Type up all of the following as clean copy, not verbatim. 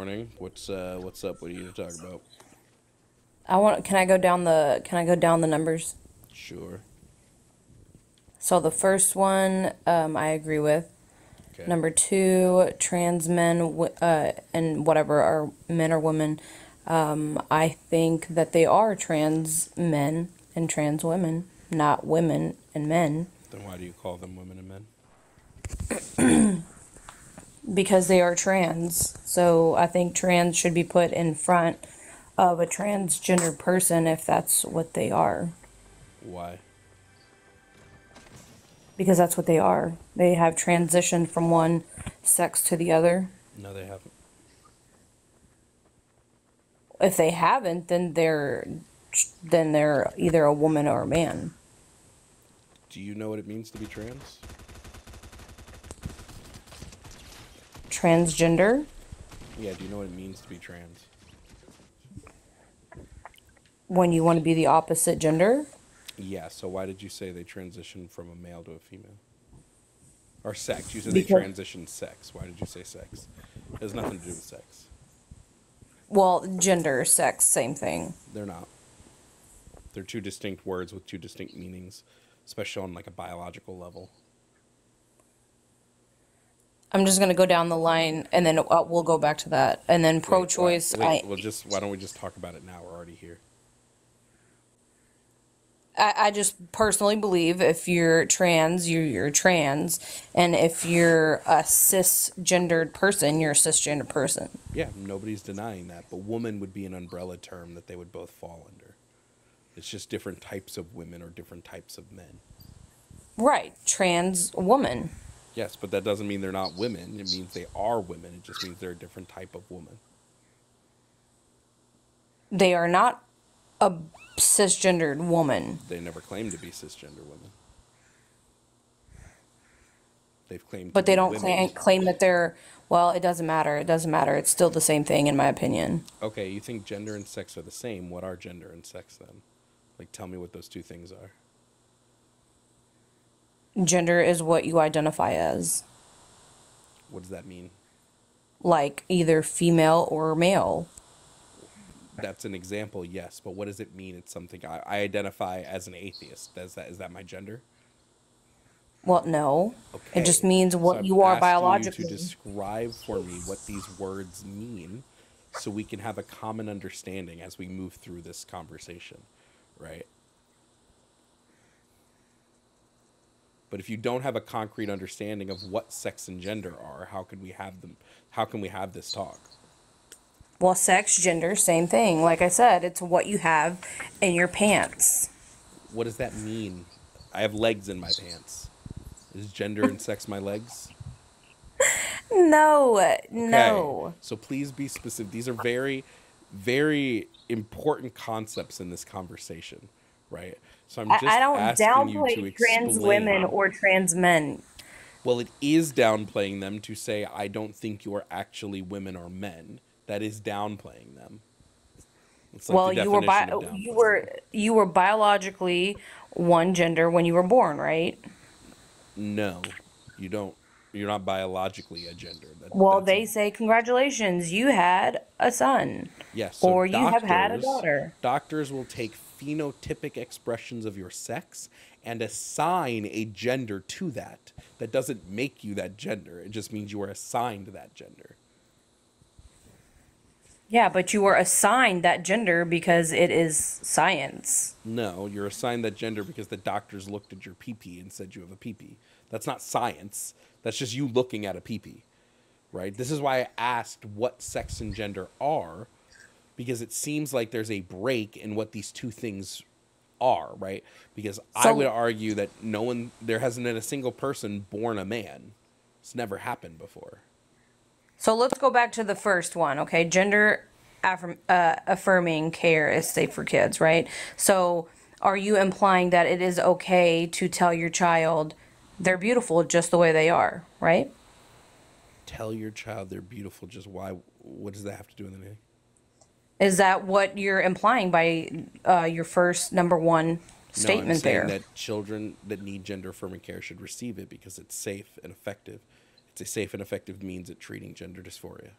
morning. What's up? What are you to talk about? Can I go down the numbers? Sure. So the first one, I agree with. Okay. Number two, trans men, and whatever are men or women. I think that they are trans men and trans women, not women and men, Then why do you call them women and men? because they are trans. So I think trans should be put in front of a transgender person if that's what they are, Why? because that's what they are. They have transitioned from one sex to the other. No, they haven't. If they haven't, then they're either a woman or a man. Do you know what it means to be trans? Transgender, Yeah. Do you know what it means to be trans? when you want to be the opposite gender. Yeah. So why did you say they transitioned from a male to a female? Or sex? You said they Because, transitioned sex. Why did you say sex? It has nothing to do with sex. well, gender, sex, same thing. They're not. They're two distinct words with two distinct meanings, especially on like a biological level. I'm just gonna go down the line, and then we'll go back to that. And then Wait. Why? pro-choice, Wait. Well, just why don't we just talk about it now? We're already here. I just personally believe if you're trans, you're trans, and if you're a cisgendered person, you're a cisgendered person. Yeah, nobody's denying that, but woman would be an umbrella term that they would both fall under. It's just different types of women or different types of men. Right, trans woman. Yes, but that doesn't mean they're not women. It means they are women. It just means they're a different type of woman. They are not a cisgendered woman. They never claim to be cisgender women. They've claimed to But they be don't women. claim that they're, well, it doesn't matter. It doesn't matter. It's still the same thing, in my opinion. Okay, you think gender and sex are the same. What are gender and sex then? Like, tell me what those two things are. Gender is what you identify as, What does that mean? like either female or male. That's an example, yes, but what does it mean? It's something I identify as an atheist. Is that my gender? Well, no. It just Okay. means So what I'm you are asking you to biologically. describe for me what these words mean so we can have a common understanding as we move through this conversation, right? But if you don't have a concrete understanding of what sex and gender are, how can we have this talk? Well, sex, gender, same thing. Like I said, it's what you have in your pants. What does that mean? I have legs in my pants. Is gender and sex my legs? No, Okay. no. So please be specific. These are very, very important concepts in this conversation, right? So I'm I just don't asking you to downplay trans women explain. or trans men. Well, it is downplaying them to say, I don't think you're actually women or men. That is downplaying them. It's like the Well, definition of downplaying them. you were biologically one gender when you were born, right? No, you don't. You're not biologically a gender. Well, That's they say congratulations, you had a son, yes. So or you have had a daughter. doctors will take phenotypic expressions of your sex and assign a gender to that. That doesn't make you that gender. It just means you are assigned that gender. Yeah, but you were assigned that gender because it is science. No, you're assigned that gender because the doctors looked at your pee and said you have a pee. That's not science. That's just you looking at a pee, right? This is why I asked what sex and gender are, because it seems like there's a break in what these two things are, right? Because I would So, argue that there hasn't been a single person born a man. It's never happened before. so let's go back to the first one, okay? Gender affirming care is safe for kids, right? So, are you implying that it is okay to tell your child they're beautiful just the way they are, right? Tell your child they're beautiful. Just why? What does that have to do with anything? Is that what you're implying by your first number one No, I'm statement saying there? that children that need gender affirming care should receive it because it's safe and effective. It's a safe and effective means at treating gender dysphoria.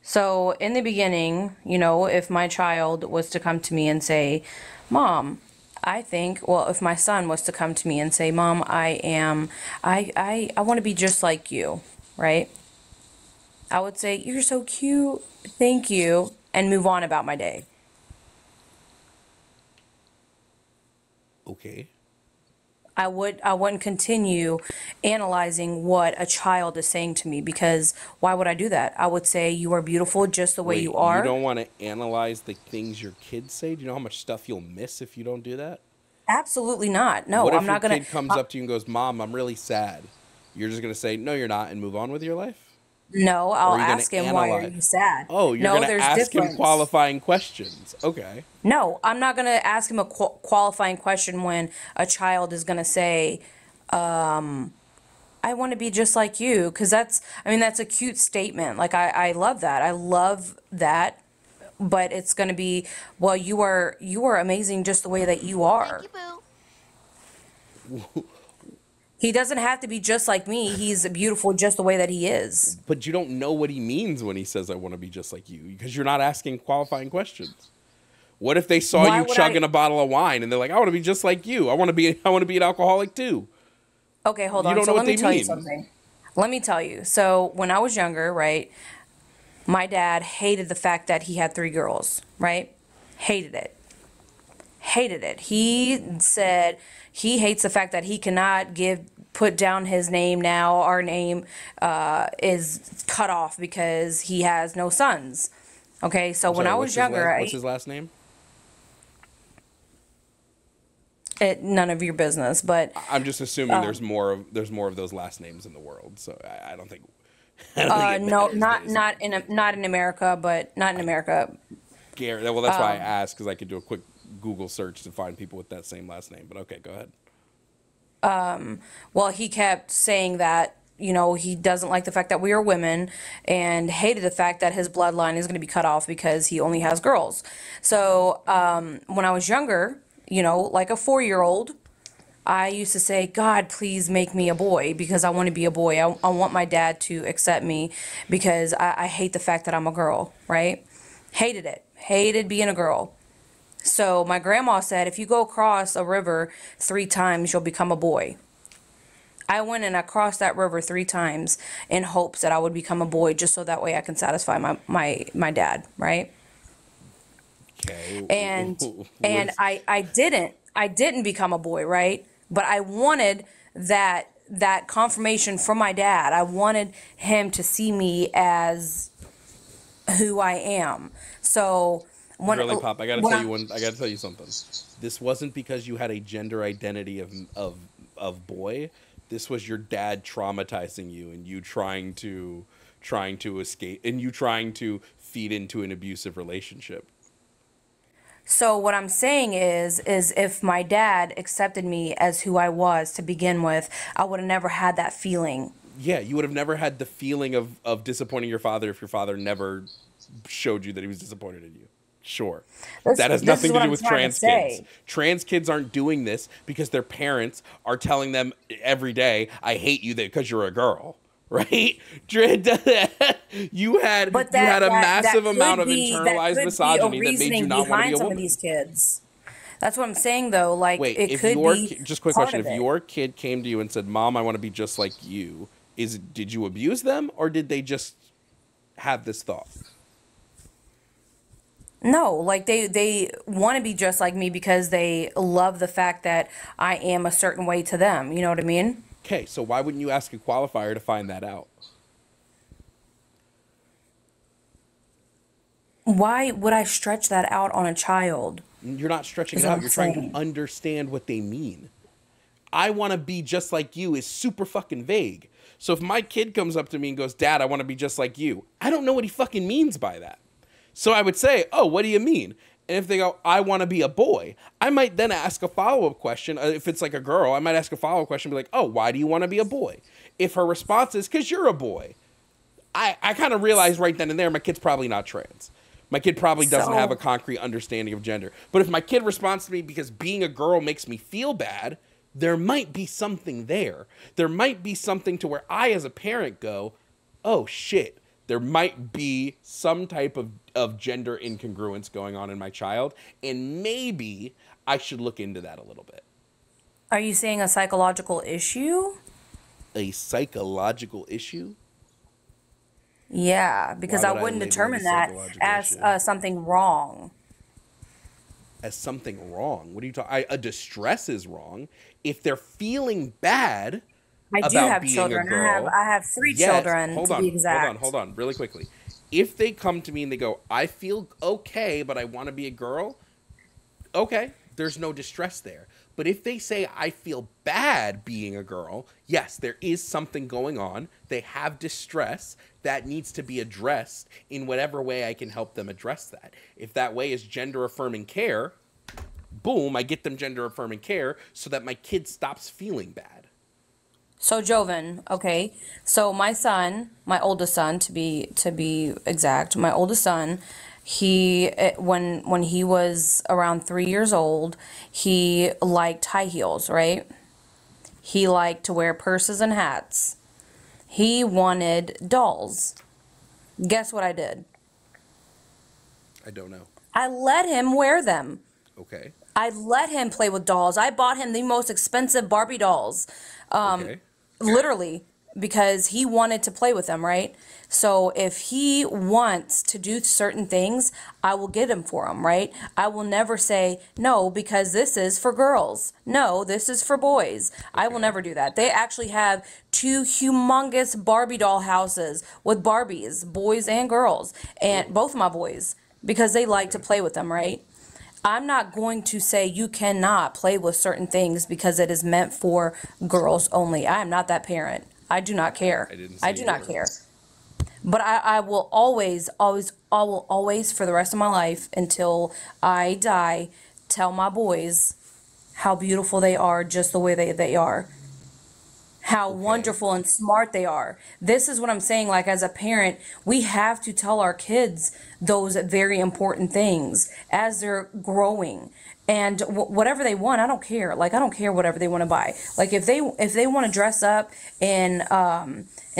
So in the beginning, if my child was to come to me and say, Mom, if my son was to come to me and say, Mom, I want to be just like you, right? I would say, You're so cute. Thank you. And move on about my day. Okay. I wouldn't continue analyzing what a child is saying to me because why would I do that? I would say you are beautiful just the way you Wait, you are. don't want to analyze the things your kids say? Do you know how much stuff you'll miss if you don't do that? Absolutely not. No, What I'm if your not gonna. kid comes up to you and goes, Mom, I'm really sad? You're just going to say, No, you're not, and move on with your life? No, Or I'll are you going ask to him why are analyze? you sad? Oh, you're No, going to there's ask him difference. qualifying questions. Okay. No, I'm not gonna ask him a qualifying question when a child is gonna say, "I want to be just like you," because that's a cute statement. Like I love that. I love that. But it's gonna be, well, you are amazing just the way that you Thank are. you, Boo. He doesn't have to be just like me. He's beautiful just the way that he is. But you don't know what he means when he says, I want to be just like you, because you're not asking qualifying questions. What if they saw Why you would I? chugging a bottle of wine and they're like, I want to be just like you. I want to be an alcoholic too. Okay, hold You on. don't So know let what me they tell you mean. something. Let me tell you. So when I was younger, right, my dad hated the fact that he had three girls, right? Hated it. Hated it. He said he hates the fact that he cannot put down his name now. Our name is cut off because he has no sons. Okay, so I'm when sorry, I what's was his younger, last what's his last name? none of your business, but I'm just assuming there's more of those last names in the world. So I don't think I don't think it no, matters that his not in America, but not in America. Gary. Well, that's why I asked, because I could do a quick Google search to find people with that same last name. But okay, go ahead. Well, he kept saying that, he doesn't like the fact that we are women and hated the fact that his bloodline is going to be cut off because he only has girls. So, when I was younger, like a 4-year-old, I used to say, God, please make me a boy because I want to be a boy. I want my dad to accept me because I hate the fact that I'm a girl, right? Hated it. Hated being a girl. So my grandma said, if you go across a river 3 times, you'll become a boy. I went and I crossed that river 3 times in hopes that I would become a boy just so that way I can satisfy my dad, right? Okay. And and What's I didn't become a boy, right? But I wanted that confirmation from my dad. I wanted him to see me as who I am. So when Girly Pop? I gotta when tell I you one. I gotta tell you something. This wasn't because you had a gender identity of boy. This was your dad traumatizing you, and you trying to escape, and you trying to feed into an abusive relationship. So what I'm saying is if my dad accepted me as who I was to begin with, I would have never had that feeling. Yeah, you would have never had the feeling of disappointing your father if your father never showed you that he was disappointed in you. Sure. This That has this is nothing to what do I'm with trying to trans kids. say. Trans kids aren't doing this because their parents are telling them every day, I hate you because you're a girl. Right? You had But you had a that massive amount could of be that internalized could be a misogyny that made you reasoning not want to be behind a some of woman. these kids. That's what I'm saying though. Like Wait, it if could your be just quick part question, of if it. your kid came to you and said, "Mom, I want to be just like you," did you abuse them, or did they just have this thought? No, like they want to be just like me because they love the fact that I am a certain way to them. You know what I mean? Okay, so why wouldn't you ask a qualifier to find that out? Why would I stretch that out on a child? You're not stretching Is it what out. I'm You're trying to saying. understand what they mean. I want to be just like you is super fucking vague. So if my kid comes up to me and goes, Dad, I want to be just like you, I don't know what he fucking means by that. So I would say, Oh, what do you mean? And if they go, I want to be a boy, I might then ask a follow up question. If it's like a girl, I might ask a follow up question, be like, Oh, why do you want to be a boy? If her response is, Because you're a boy, I kind of realized right then and there my kid's probably not trans. My kid probably doesn't have a So concrete understanding of gender. But if my kid responds to me because being a girl makes me feel bad, there might be something there. There might be something to where I, as a parent, go, oh shit, There might be some type of gender incongruence going on in my child, and maybe I should look into that a little bit. Are you saying a psychological issue? A psychological issue? Yeah, because Why I would I wouldn't label it a determine that psychological as issue? something wrong. As something wrong? What are you talking? A distress is wrong. If they're feeling bad I do about have being a children. girl, I have three yes. children Hold to on, be exact. hold on, really quickly. If they come to me and they go, "I feel okay, but I want to be a girl," okay, there's no distress there. But if they say, "I feel bad being a girl," yes, there is something going on. They have distress that needs to be addressed in whatever way I can help them address that. If that way is gender affirming care, boom, I get them gender affirming care so that my kid stops feeling bad. So Joven, okay. So my son, my oldest son, to be exact, my oldest son, when he was around 3 years old, he liked high heels, right? He liked to wear purses and hats. He wanted dolls. Guess what I did? I don't know. I let him wear them. Okay. I let him play with dolls. I bought him the most expensive Barbie dolls. Okay. Literally, because he wanted to play with them, right? So if he wants to do certain things, I will get him for him, right? I will never say, no, because this is for girls. No, this is for boys. I will never do that. They actually have two humongous Barbie doll houses with Barbies, boys and girls, and both my boys, because they like to play with them, right? I'm not going to say you cannot play with certain things because it is meant for girls only. I am not that parent. I do not care. I do not care. But I will always, for the rest of my life until I die, tell my boys how beautiful they are just the way they are. How wonderful and smart they are. This is what I'm saying. Like, as a parent, we have to tell our kids those very important things as they're growing. And whatever they want, I don't care. Like, I don't care whatever they want to buy. Like, if they want to dress up in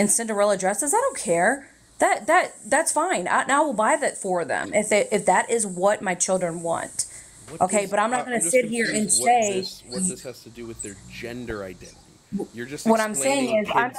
Cinderella dresses, I don't care. That's fine. I will buy that for them if that is what my children want. Okay, but I'm not going to sit here and say what this has to do with their gender identity. You're just what I'm saying is I'm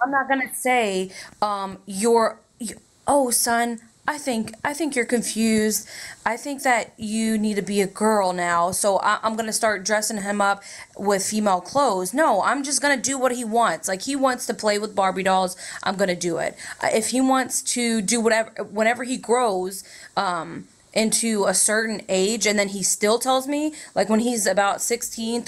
not going to say oh son, I think you're confused. I think that you need to be a girl now, so I'm going to start dressing him up with female clothes. No, I'm just going to do what he wants. Like, he wants to play with Barbie dolls, I'm going to do it. If he wants to do whatever, whenever he grows, into a certain age, and then he still tells me, like when he's about 16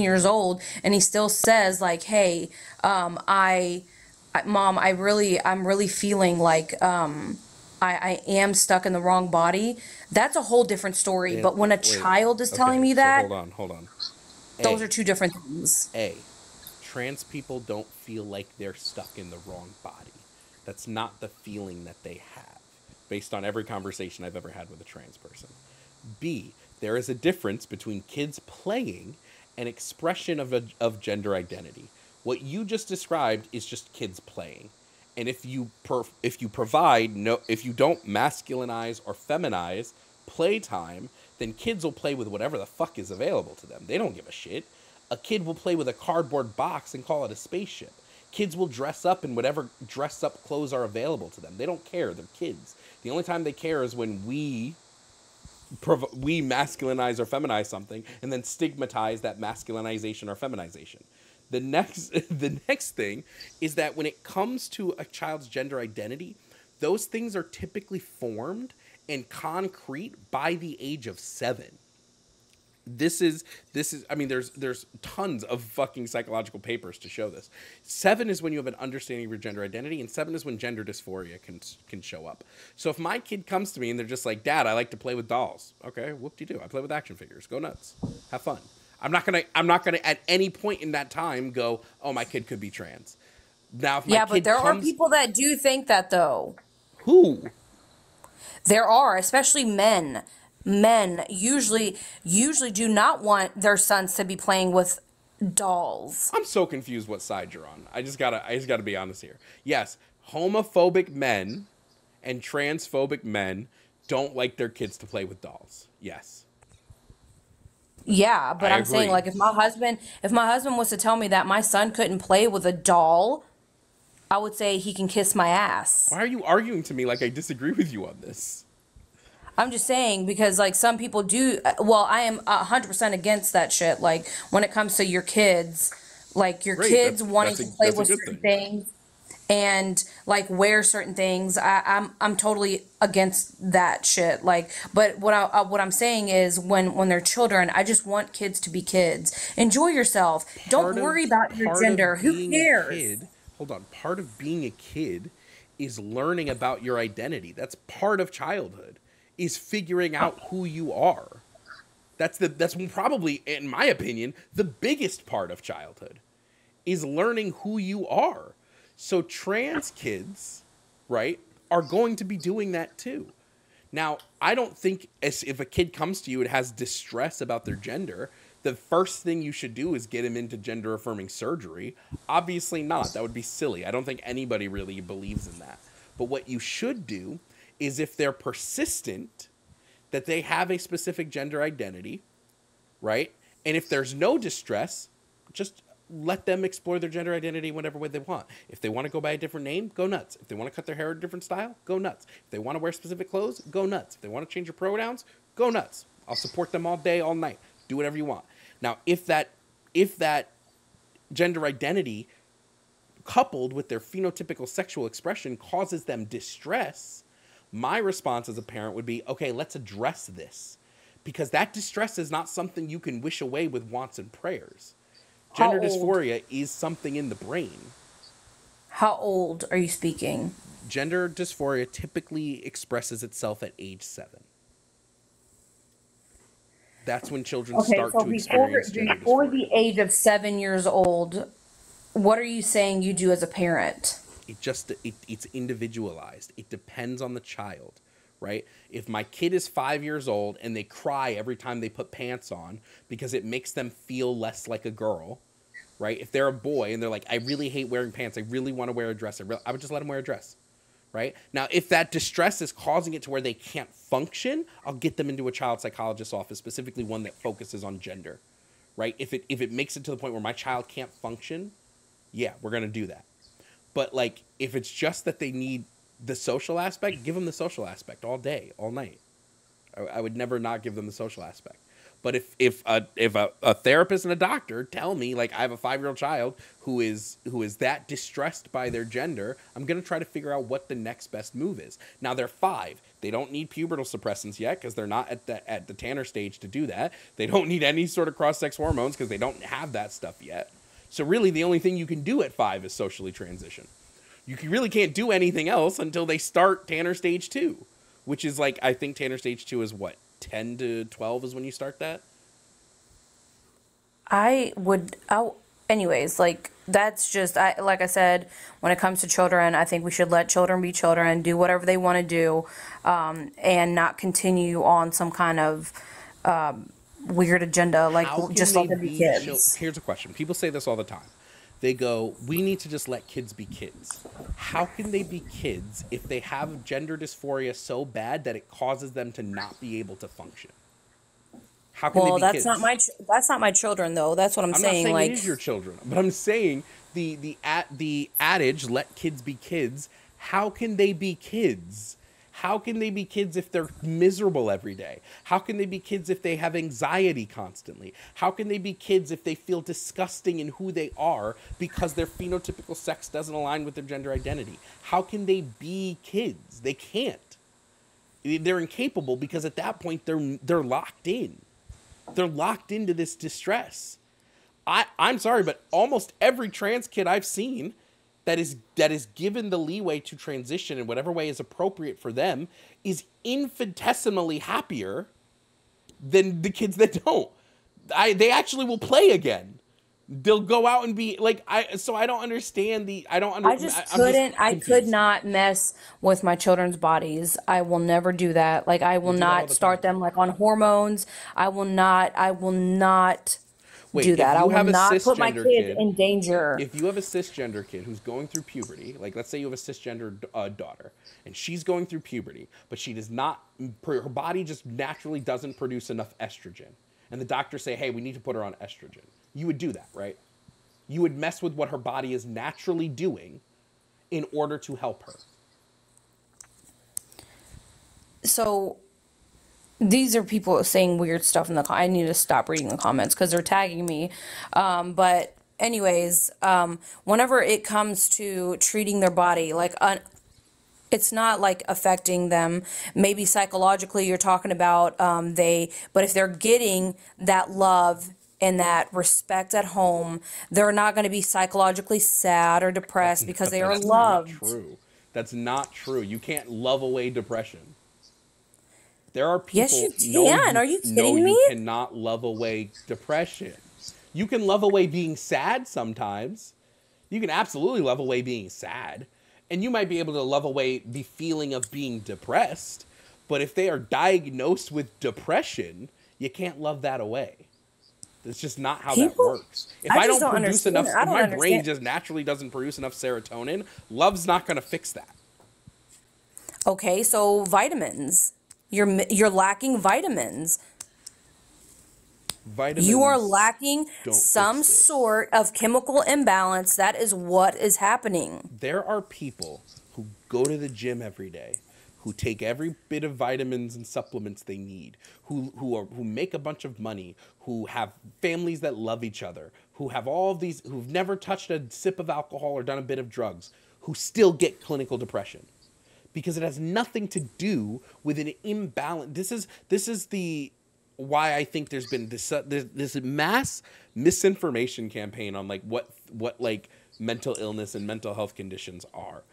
years old, and he still says like, hey, mom, I'm really feeling like I am stuck in the wrong body. That's a whole different story. But when a child is telling me that, hold on. Those are two different things. Trans people don't feel like they're stuck in the wrong body. That's not the feeling that they have, based on every conversation I've ever had with a trans person. B, there is a difference between kids playing and expression of gender identity. What you just described is just kids playing. And if you don't masculinize or feminize playtime, then kids will play with whatever the fuck is available to them. They don't give a shit. A kid will play with a cardboard box and call it a spaceship. Kids will dress up in whatever dress up clothes are available to them. They don't care. They're kids. The only time they care is when we masculinize or feminize something and then stigmatize that masculinization or feminization. The next thing is that when it comes to a child's gender identity, those things are typically formed and concrete by the age of 7. This is I mean, there's tons of fucking psychological papers to show this. 7 is when you have an understanding of your gender identity, and 7 is when gender dysphoria can show up. So if my kid comes to me and they're just like, Dad, I like to play with dolls. Okay, whoop-de-doo. I play with action figures. Go nuts. Have fun. I'm not gonna at any point in that time go, oh, my kid could be trans. Now, if my kid but there are people that do think that, though. Who? There are, especially men. Men usually do not want their sons to be playing with dolls. I'm so confused what side you're on. I just gotta be honest here. Yes, Homophobic men and transphobic men don't like their kids to play with dolls. Yes. Yeah, but I I'm saying, agree. like, if my husband was to tell me that my son couldn't play with a doll, I would say he can kiss my ass. Why are you arguing to me like I disagree with you on this? I'm just saying because like some people do. Well, I am 100% against that shit. Like when it comes to your kids, like your Great. kids wanting to play That's a with good certain thing. things and like wear certain things. I'm totally against that shit. Like, but what I'm saying is when they're children, I just want kids to be kids. Enjoy yourself. Don't worry about your Part gender. of Who being a cares? kid, hold on. Part of being a kid is learning about your identity. That's part of childhood. Is figuring out who you are. That's probably, in my opinion, the biggest part of childhood is learning who you are. So trans kids, right, are going to be doing that too. Now, I don't think if a kid comes to you and has distress about their gender, the first thing you should do is get him into gender affirming surgery. Obviously not. That would be silly. I don't think anybody really believes in that. But what you should do is if they're persistent that they have a specific gender identity, right? And if there's no distress, just let them explore their gender identity whatever way they want. If they want to go by a different name, go nuts. If they want to cut their hair a different style, go nuts. If they want to wear specific clothes, go nuts. If they want to change their pronouns, go nuts. I'll support them all day, all night. Do whatever you want. Now, if that gender identity coupled with their phenotypical sexual expression causes them distress, my response as a parent would be, okay, let's address this. Because that distress is not something you can wish away with wants and prayers. How Gender old? dysphoria is something in the brain. How old are you speaking? Gender dysphoria typically expresses itself at age 7. That's when children Okay, start so to experience gender before the dysphoria. age of 7 years old, what are you saying you do as a parent? It's individualized. It depends on the child, right? If my kid is 5 years old and they cry every time they put pants on because it makes them feel less like a girl, right? If they're a boy and they're like, I really hate wearing pants, I really want to wear a dress, I would just let them wear a dress, right? Now, if that distress is causing it to where they can't function, I'll get them into a child psychologist's office, specifically one that focuses on gender, right? If it makes it to the point where my child can't function, yeah, we're gonna do that. But like, if it's just that they need the social aspect, give them the social aspect all day, all night. I would never not give them the social aspect. But if a therapist and a doctor tell me like I have a 5-year-old child who is that distressed by their gender, I'm gonna try to figure out what the next best move is. Now they're 5. They don't need pubertal suppressants yet because they're not at the Tanner stage to do that. They don't need any sort of cross-sex hormones because they don't have that stuff yet. So really, the only thing you can do at 5 is socially transition. Really can't do anything else until they start Tanner stage 2, which is like, I think Tanner stage 2 is what, 10 to 12 is when you start that. Anyways, like that's just like I said, when it comes to children, I think we should let children be children, do whatever they want to do, and not continue on some kind of weird agenda. Like How can just they let them be be kids. Here's a question. People say this all the time. They go, we need to just let kids be kids. How can they be kids if they have gender dysphoria so bad that it causes them to not be able to function? How can they Well, be kids? that's not my children though. That's what I'm I'm not saying. saying it Like, is your children, but I'm saying the adage "let kids be kids." How can they be kids? How can they be kids if they're miserable every day? How can they be kids if they have anxiety constantly? How can they be kids if they feel disgusting in who they are because their phenotypical sex doesn't align with their gender identity? How can they be kids? They can't. They're incapable because at that point they're locked in. They're locked into this distress. I'm sorry, but almost every trans kid I've seen that is given the leeway to transition in whatever way is appropriate for them is infinitesimally happier than the kids that don't. They actually will play again. They'll go out and be like so I don't understand the I don't under I just I'm just couldn't, I could confused. not mess with my children's bodies. I will never do that. Like, I will We do that all not the start time. them like on hormones. I will not. Wait, do that. if I you will have a not put my cisgender kids kid, in danger. if you have a cisgender kid who's going through puberty, like let's say you have a cisgender daughter, and she's going through puberty, but she does not, her body just naturally doesn't produce enough estrogen, and the doctors say, hey, we need to put her on estrogen. You would do that, right? You would mess with what her body is naturally doing in order to help her. So these are people saying weird stuff in the I need to stop reading the comments because they're tagging me. But anyways, whenever it comes to treating their body, like it's not like affecting them. Maybe psychologically you're talking about but if they're getting that love and that respect at home, they're not going to be psychologically sad or depressed because they are That's not loved. true. That's not true. You can't love away depression. There are Yes, people you can. Are you no, kidding you me? cannot love away depression. You can love away being sad sometimes. You can absolutely love away being sad. And you might be able to love away the feeling of being depressed. But if they are diagnosed with depression, you can't love that away. It's just not how that People, works. If I I just don't don't produce understand. enough, I if don't my brain understand. just naturally doesn't produce enough serotonin, love's not going to fix that. Okay, so vitamins. You're lacking vitamins. Vitamins You are lacking don't some fix this. sort of chemical imbalance. That is what is happening. There are people who go to the gym every day, who take every bit of vitamins and supplements they need, who make a bunch of money, who have families that love each other, who have all of these, who've never touched a sip of alcohol or done a bit of drugs, who still get clinical depression. Because it has nothing to do with an imbalance. This is the why I think there's been this mass misinformation campaign on like what like mental illness and mental health conditions are.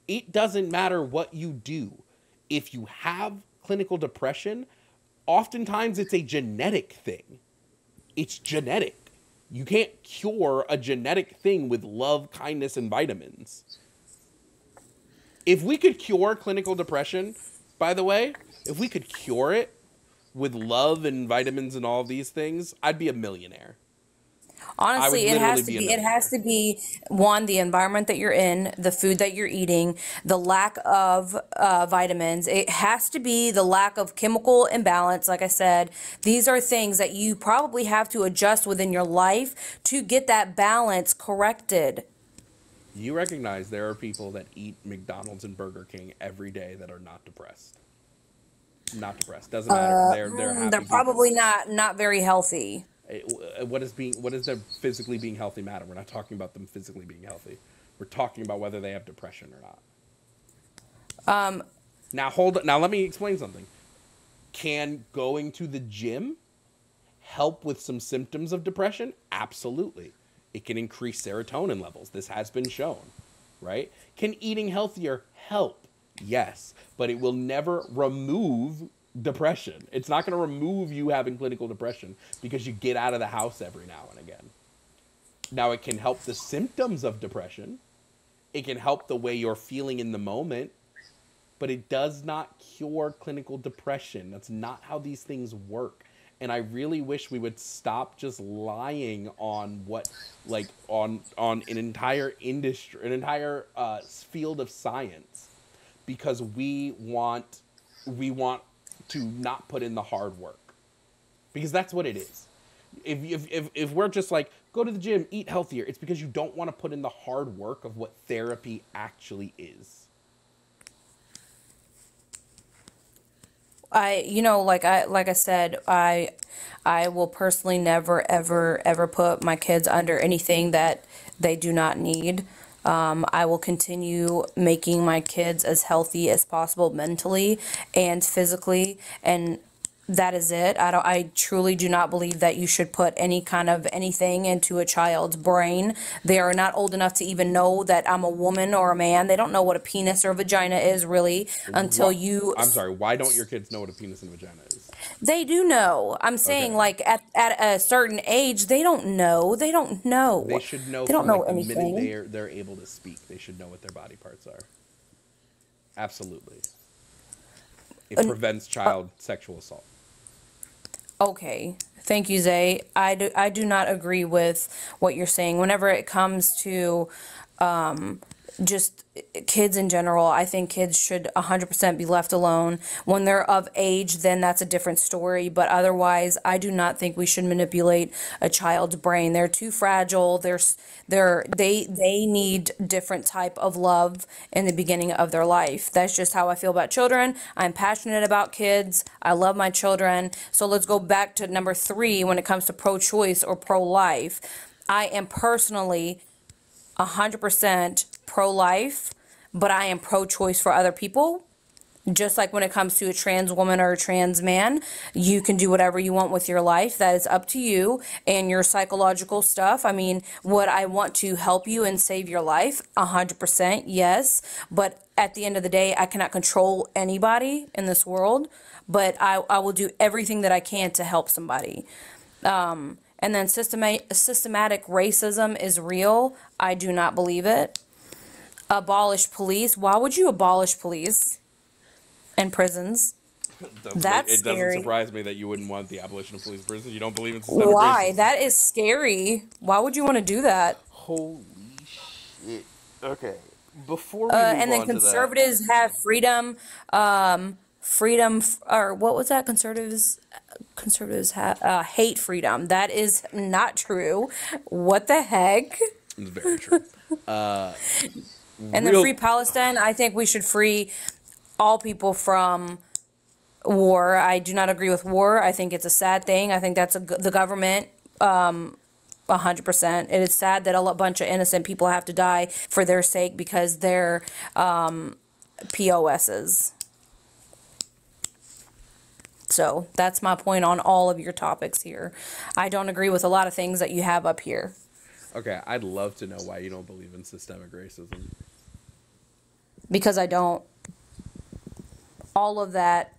It doesn't matter what you do. If you have clinical depression, oftentimes it's a genetic thing. It's genetic. You can't cure a genetic thing with love, kindness, and vitamins. If we could cure clinical depression, by the way, if we could cure it with love and vitamins and all these things, I'd be a millionaire. Honestly, it has to be a be. It has to be one, the environment that you're in, the food that you're eating, the lack of vitamins. It has to be the lack of chemical imbalance. Like I said, these are things that you probably have to adjust within your life to get that balance corrected. You recognize there are people that eat McDonald's and Burger King every day that are not depressed. Not depressed. Doesn't matter. They're happy. They're probably not very healthy. What does their physically being healthy matter? We're not talking about them physically being healthy. We're talking about whether they have depression or not. Now let me explain something. Can going to the gym help with some symptoms of depression? Absolutely. It can increase serotonin levels. This has been shown, right? Can eating healthier help? Yes, but it will never remove depression. It's not going to remove you having clinical depression because you get out of the house every now and again. Now, it can help the symptoms of depression. It can help the way you're feeling in the moment, but it does not cure clinical depression. That's not how these things work. And I really wish we would stop just lying on what, like, on an entire industry, an entire field of science, because we want to not put in the hard work, because that's what it is. If we're just like, go to the gym, eat healthier, it's because you don't want to put in the hard work of what therapy actually is. Like I said, I will personally never ever put my kids under anything that they do not need. I will continue making my kids as healthy as possible mentally and physically, and that is it. I truly do not believe that you should put any kind of anything into a child's brain. They are not old enough to even know that I'm a woman or a man. They don't know what a penis or vagina is really until you. I'm sorry, why don't your kids know what a penis and vagina is? They do know. I'm saying, Okay. like at a certain age, they don't know. They don't know. They should know They don't from know like the anything. minute they're able to speak. They should know what their body parts are. Absolutely. It prevents child sexual assault. Okay. Thank you, Zay. I do not agree with what you're saying. Whenever it comes to just kids in general, I think kids should 100% be left alone. When they're of age, then that's a different story. But otherwise, I do not think we should manipulate a child's brain. They're too fragile. They need different type of love in the beginning of their life. That's just how I feel about children. I'm passionate about kids. I love my children. So let's go back to number 3 when it comes to pro-choice or pro-life. I am personally 100% pro-life, but I am pro-choice for other people. Just like when it comes to a trans woman or a trans man, you can do whatever you want with your life. That is up to you and your psychological stuff. I mean, would I want to help you and save your life? 100%, yes. But at the end of the day, I cannot control anybody in this world, but I will do everything that I can to help somebody. And then systematic racism is real. I do not believe it. Abolish police. Why would you abolish police and prisons? That's it doesn't scary. surprise me that you wouldn't want the abolition of police and prisons. You don't believe in systemic Why? racism. That is scary. Why would you want to do that? Holy shit. Okay. Before we move And then on to conservatives have freedom. Or what was that? Conservatives have hate freedom. That is not true. What the heck? that, it's very true. And then free Palestine. I think we should free all people from war. I do not agree with war. I think it's a sad thing. I think that's the government. 100%. It is sad that a bunch of innocent people have to die for their sake because they're POSs. So that's my point on all of your topics here. I don't agree with a lot of things that you have up here. Okay, I'd love to know why you don't believe in systemic racism. Because I don't. All of that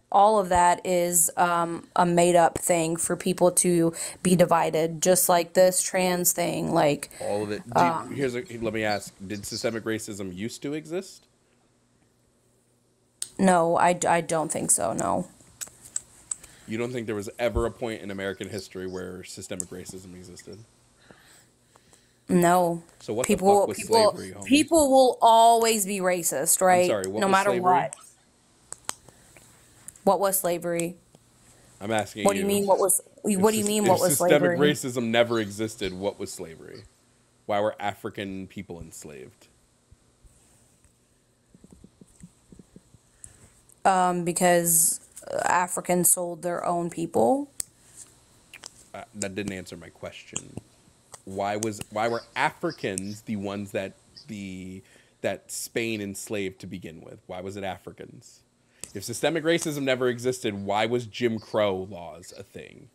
is a made up thing for people to be divided, just like this trans thing. Like all of it. Let me ask: did systemic racism used to exist? No, I don't think so. No. You don't think there was ever a point in American history where systemic racism existed? No. So what the fuck was slavery, homie? People will always be racist, right? I'm sorry, what no was matter slavery? what. What was slavery? I'm asking What do you mean? What was systemic slavery? racism never existed, what was slavery? Why were African people enslaved? Because Africans sold their own people. That didn't answer my question. Why were Africans the ones that Spain enslaved to begin with? Why was it Africans? If systemic racism never existed, why was Jim Crow laws a thing?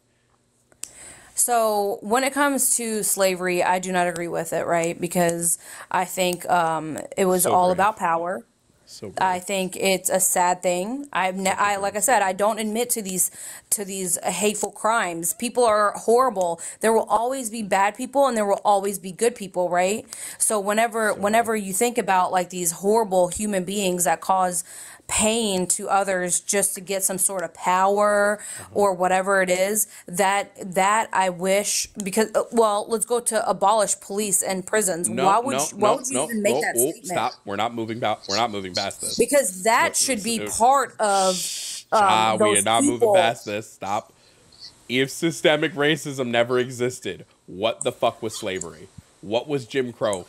So when it comes to slavery, I do not agree with it, right? Because I think it was all about power. So I think it's a sad thing. Like I said, I don't admit to these hateful crimes. People are horrible. There will always be bad people, and there will always be good people, right? So whenever you think about like these horrible human beings that cause pain to others just to get some sort of power or whatever it is, that I wish, because well, let's go to abolish police and prisons. Why would you even make that statement? Stop. We're not moving past this. Because that should be part of we are not moving people. past this. Stop. If systemic racism never existed, what the fuck was slavery? What was Jim Crow?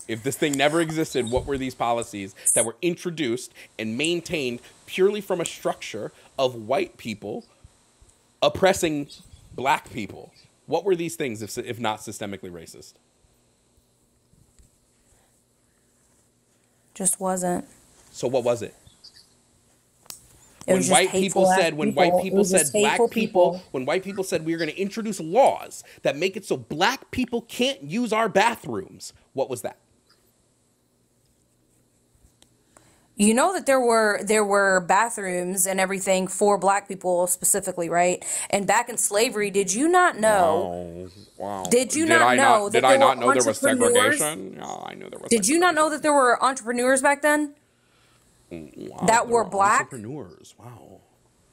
If this thing never existed, what were these policies that were introduced and maintained purely from a structure of white people oppressing black people? What were these things if not systemically racist? Just wasn't. So what was it? It was just when white people said black people, people. when white people said we are going to introduce laws that make it so black people can't use our bathrooms, what was that? You know that there were bathrooms and everything for black people specifically, right? And back in slavery, did you not know? Wow. Did you not know that there was segregation? No, I knew there was. Did you not know that there were entrepreneurs back then? Wow, That were black? Entrepreneurs. Wow.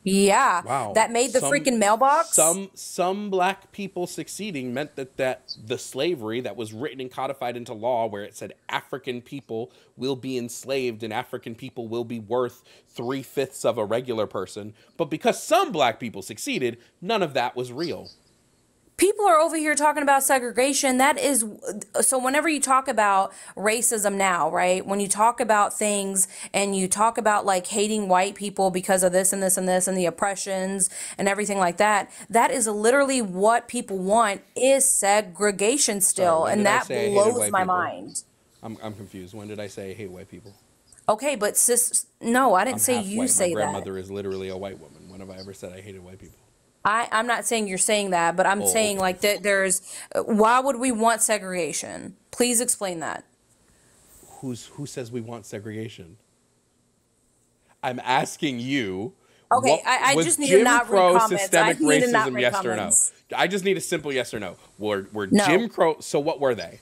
Yeah, Wow. that made the freaking mailbox. Some black people succeeding meant that the slavery that was written and codified into law, where it said African people will be enslaved and African people will be worth 3/5 of a regular person. But because some black people succeeded, none of that was real. People are over here talking about segregation. That is, so whenever you talk about racism now, right? When you talk about things and you talk about like hating white people because of this and this and this and the oppressions and everything like that, that is literally what people want is segregation still. When And did I that say I hated blows white my people? mind. I'm confused. When did I say I hate white people? Okay, but sis, no, I didn't I'm say half you white. say My that. grandmother is literally a white woman. When have I ever said I hated white people? I'm not saying you're saying that, but I'm Oh, saying okay. like that there's, why would we want segregation? Please explain that. Who says we want segregation? I'm asking you. Okay, What I was just need to Jim not read Crow comments. I systemic need to not racism? read Yes or no? comments. I just need a simple yes or no. Were No. Jim Crow? So what were they?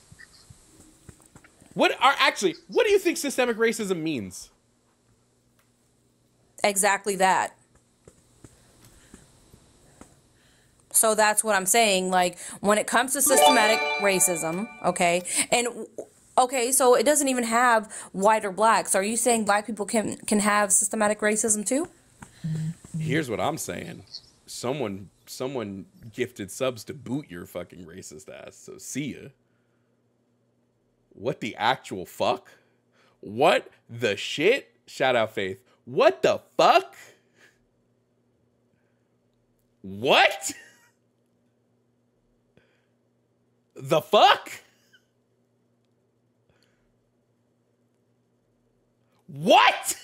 What do you think systemic racism means? Exactly that. So that's what I'm saying. Like when it comes to systematic racism, okay, and okay, so it doesn't even have white or black. So are you saying black people can have systematic racism too? Here's what I'm saying. Someone gifted subs to boot your fucking racist ass. So see ya. What the actual fuck? What the shit? Shout out Faith. What the fuck? What? The fuck? What?